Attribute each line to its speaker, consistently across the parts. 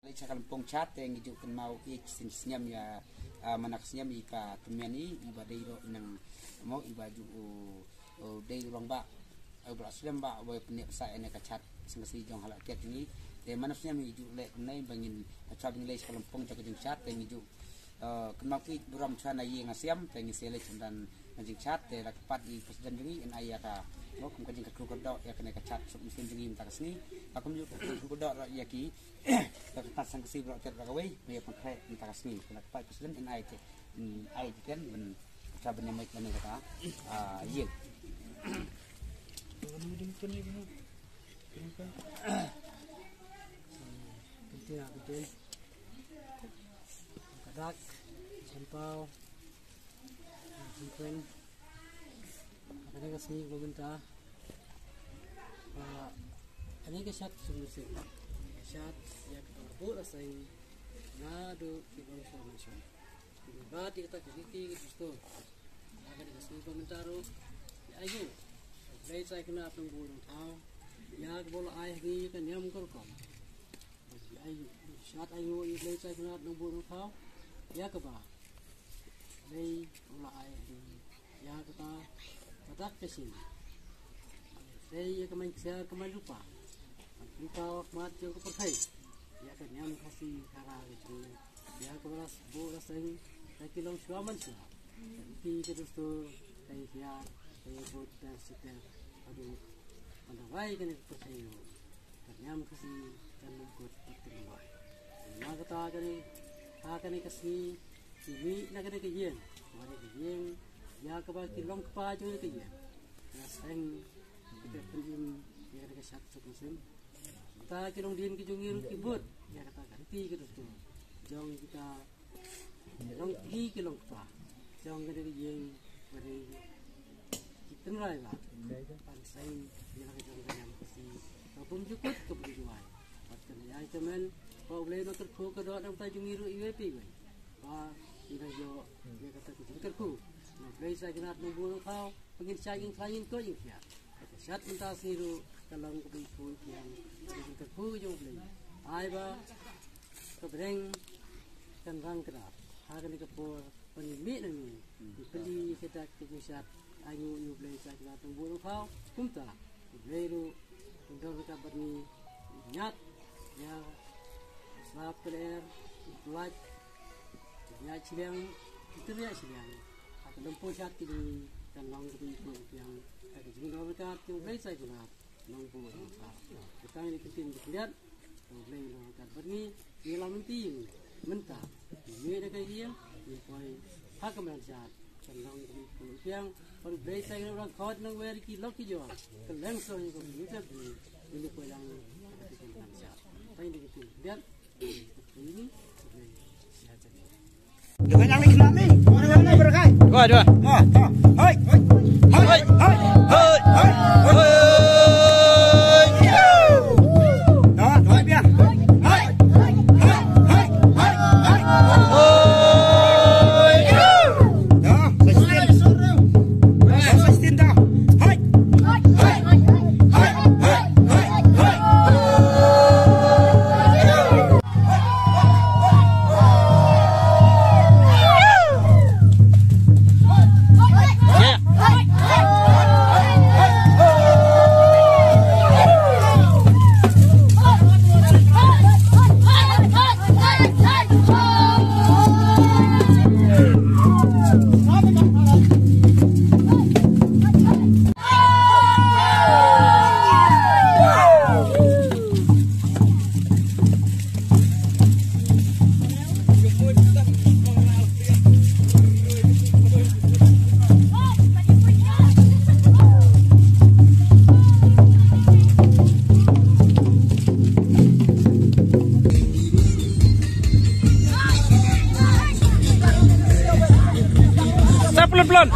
Speaker 1: Sa kalampong chat yang itu kan mau senyam ya manak senyam ika kemiani iba deiro inang mau iba ju deiro long ba beras senyam ba boy penik sa ene ka chat sengsi jong halak tiat ini de manak senyam itu le nai bangin chabing le sa kalampong jong chat yang itu kan mau ki buram chana yi ngasiam tengi sele dan jing chat de rapat di presiden jengi en ayaka mo kum kajing kru kodok ya kena kacat sok mesin jengi tak sini aku ju kru kodok ya ki tak sang kesi bro tet bagawe me pakai tak sini kena pat presiden en ai kan ben saben yang mai kata ye
Speaker 2: betul kadak sampau simpen ada kasih pemerintah ada kesat solusi kesat ya kita rasai nado kita informasi berarti kita jadi itu ada kasih pemerintah ayo baik saya kena tunggu tahu ya bola ayah ni kan yang mengkorkom ayo saat ayo baik saya kena tunggu tahu ya keba baik bola ayah ni ya kita katak kesini saya kemain lupa mat jauh kepercaya ya kan yang kasih cara itu ya keberas bolas ini lagi long suaman sih tapi terus tuh kayak ya kayak buat dan setel aduh pada baik kan percaya kan yang kasih kan buat terima nah kata kan kasih ini nak ada kajian ada kajian ya kebaki long kepaju kajian ya sayang kita pergi ya ada kesat musim kita kilong din kijungiru kibut ya kata ganti gitu tuh jong kita long kilong pa jong gede yang beri kita mulai lah pansai ya lagi jong yang si kapung cukup kebutuhan patkan ya teman kau boleh nak terku kedua dalam tajungiru IWP gue tidak jo ya kata terku nah boleh saya kena nunggu kau pengen sayang kau yang ya saat mentas niru kalau kebiku yang terku jauh beli ayba kebereng kan rang kerap hari kepor penimik ni beli kita kebusat ayu yu beli saya kena tunggu kau kumta beli lu untuk kita berni nyat ya selap keler buat ya ciliang itu ya ciliang aku lempu saat ini dan long kebiku yang ada juga mereka yang beli saya guna nongko kita ini kita lihat beli mereka pergi di dalam mentah ini ada kayak dia ini hak kemerdekaan dan long kebiku yang kalau beli saya guna orang kau nang beri kilo jual kelengso yang kau beli ini kau yang ada di kemerdekaan kita ini kita lihat ini sehat saja.
Speaker 3: Jangan yang lagi nami, mana berkai?
Speaker 4: Dua.
Speaker 3: Hai.
Speaker 4: Pelan-pelan.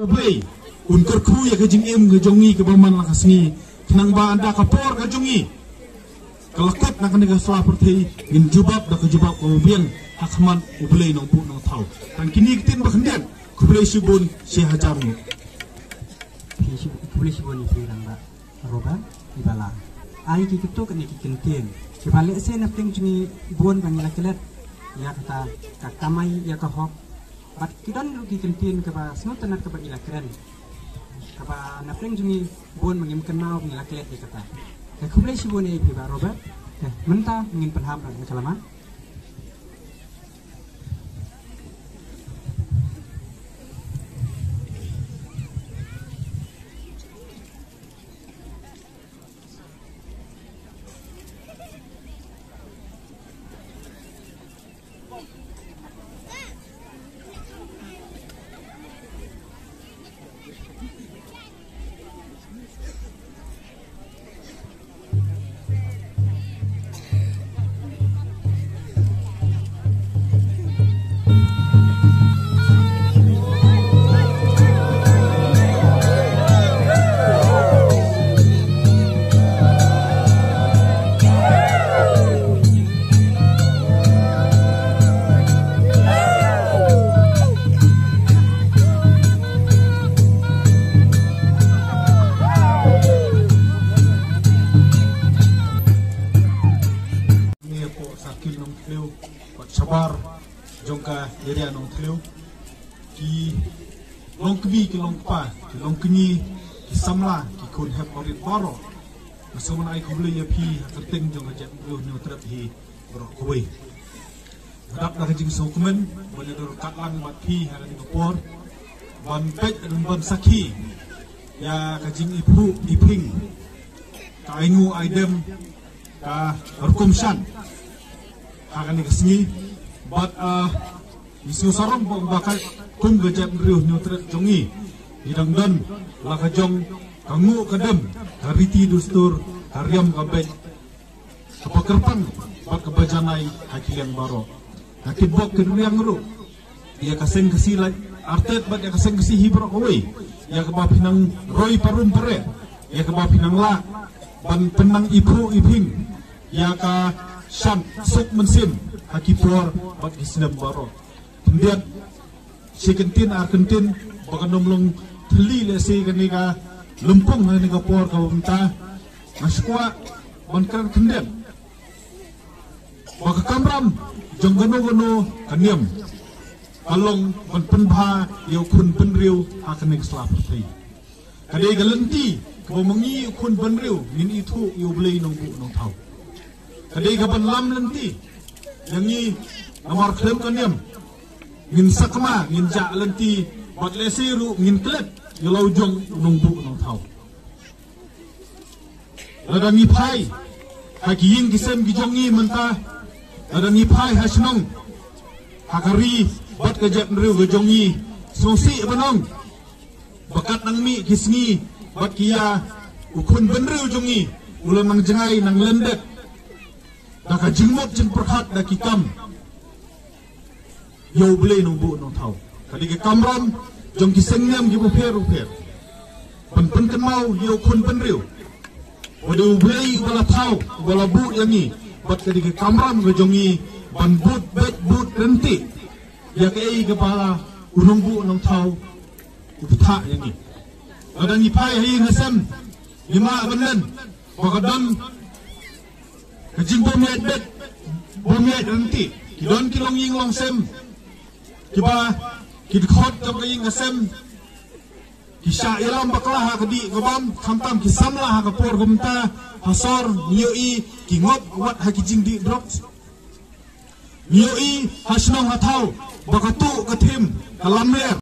Speaker 4: ublay unkar khu ya kajing em gajongi ke baman lakasni kenang ba anda kapor gajongi kalakot nak ni gasla perti ngin jubab da kejubab kemudian hakman ublay nong pu nong tau tan kini kitin bakhendian kublay sibun si hajarmu
Speaker 5: kublay sibun ni rang ba roba ibala ai ki ketuk ni ki kentien ki balik se na ping juni buon bang lakelet ya kata kakamai ya ka hok bat kidan ru ki kentien ka ba snotanat ka ba ila keren ka ba na ping juni buon bang kenau bang lakelet ya kata ka kublay sibun ni ba roba mentah ingin penham dan kelaman
Speaker 4: sabar jongka area nong tliu ki long kbi ki long pa ki long kni ki samla ki kun hep orit baro masaman ai kublay ya pi terting jongka jet lu nyu trap hi ro kuwi dap la jing so kumen bole dor katlang bat pi haran ni por ban pet dan ban saki ya kajing ipu iping ka aingu aidem ka rukum shan akan dikasih bat isu sarong bakal kum gajat riuh nyutret jongi hidang dan lakajong kangu kadem kariti dustur karyam kabej kepakerpan bat kebajanai hakil yang baro hakil bok keduriang ru dia kaseng kesilat artet bat dia kaseng kesi hibro kawai ya kebapinang roy parum pere ya kebapinang la ban penang ipu iping ya ka Syam, sok mensim, hakipor, bat kisnam baro. Kemudian, si kentin, arkentin, bahkan nomlong teli lesi kenika lempung kenika por kau minta, maskwa, bankan kemudian. Bahkan kamram, jong gano kaniam, kalong penbha, yau kun penriu, akan selapati. Kadai galenti, kau mengi kun penriu, min itu yau beli nongbu nong tahu. Kadai kapan lam lenti, yang ni nomor klaim kaniam, ngin sakma, ngin jak lenti, bat lesiru, ngin klet, yalau jong nungbu nong tau. Ada ngipai, haki ying kisem gijongi mentah, ada ngipai hasnong, hakari bat kejap nriu gijongi, sosi benong, bakat nang mi kisngi, bat kia ukun benriu jongi, ulang nang jengai nang lendet. Daka jingmot jeng perhat da kikam yau beli nungbu nong tau kadi ke kamram jong kisengnyam gibu per pen kenmau yau kun penriu wadu beli wala tau wala bu yangi bat kadi ke kamram ke jongi ban but renti ya ke ei kepala unungbu nong tau upta yangi ada ngipai hai ngasem lima benden bakadan kajing bomiet nanti kidon kilong ying long sem kiba kidkhot jong ying ngasem kisha ilam baklah kadi gobam khamtam kisamla ha kapor gumta hasor nioi kingop wat ha kijing di drop nioi hasnong hatau bakatu katim kalamler